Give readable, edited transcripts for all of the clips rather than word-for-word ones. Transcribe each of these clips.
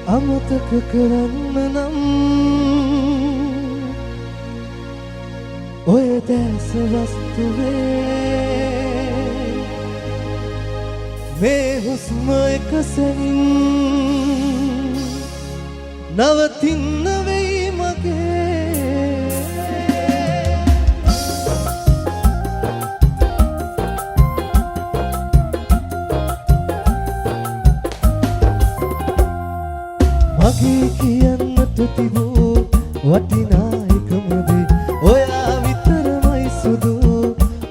අමතක කරන්න නම් ඔය දැස වස්තුවේ මේ හුස්ම එක සැනින් නවතින්න වෙයි මගේ මගේ කියන්නට තිබූ වටිනා එකම දේ ඔයා විතරමයි සුදු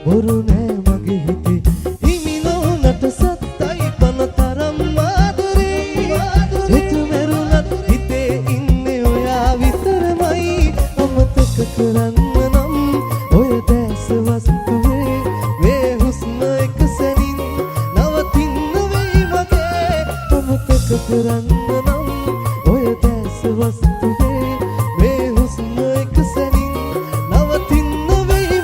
බොරු නෑ මගේ හිතේ හිමි නොවුනට සත්තයි පන තරම් ආදරේ හිත මෙරුණත් හිතේ ඉන්නේ ඔයා විතරමයි අමතක කරන්න නම් ඔය දැස වස්තුවේ මේ හුස්ම එක සැනින් නවතින්න වෙයි මගේ අමතක කරන්න නම් ඔය දැස වස්තුවේ මේ හුස්ම එක සැනින් නවතින්න වෙයි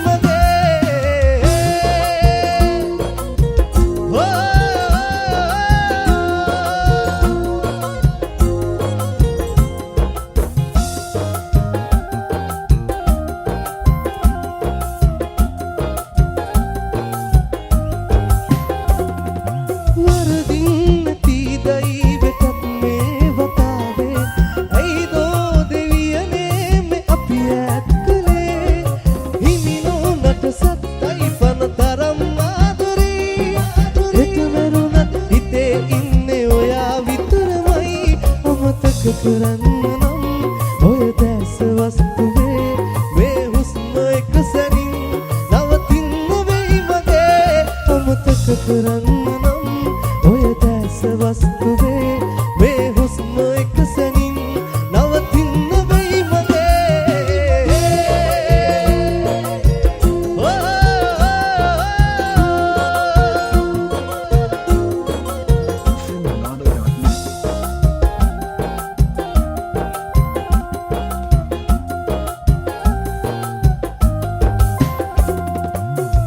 වරදින් නැතිදයි වෙතත් මේ වතාවේ ඇයිදෝ දෙවියනේ මේ අපි ඈත් කළේ හිමි නොවුනට සත්තයි පන තරම් ආදරේ හිත මෙරුණත් හිතේ ඉන්නේ ඔයා විතරමයි අමතක කරන්න නම් ඔය දැස වස්තුවේ මේ හුස්ම එක සැනින් නවතින්න වෙයි මගේ අමතක කරන්න නම් ඔය දැස වස්තුවේ මේ හුස්ම එක සැනින් නවතින්න වෙයි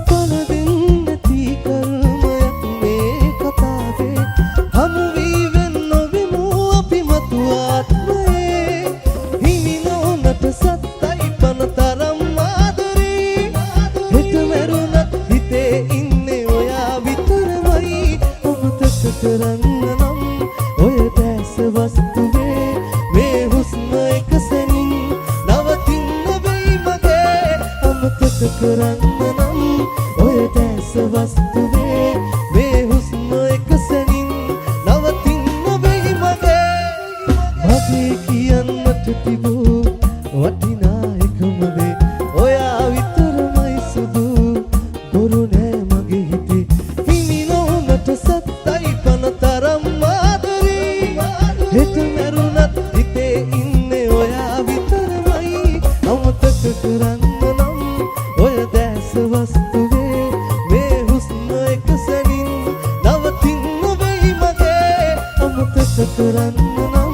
පන දෙන්න නැති කර්මයක් මේ කතාවේ හමු වී වෙන් නොවෙමු අපි මතු ආත්මයේ හිමි නොවුනට සත්තයි පන තරම් ආදරේ හිත මෙරුණත් හිතේ ඉන්නේ ඔයා විතරමයි අමතක කරන්න නම් ඔය දැස වස්තුවේ මේ හුස්ම එක සැනින් නවතින්න වෙයි මගේ අමතක කරන්න නම් ඔය දැස වස්තුවේ මේ හුස්ම එක සැනින් නවතින්න වෙයි මගේ කියන්නට තිබූ වටිනා එකම දේ ඔයා විතරමයි සුදු බොරු නෑ මගේ හිතේ හිමි නොවුනට සත්තයි පන තරම් ආදරේ හිත මෙරුණත් හිතේ ඉන්නේ ඔයා විතරමයි අමතක කරන්න නම් ඔය දැස වස්තුවේ මේ හුස්ම එක සැනින් නවතින්න වෙයි මගේ අමතක කරන්න නම්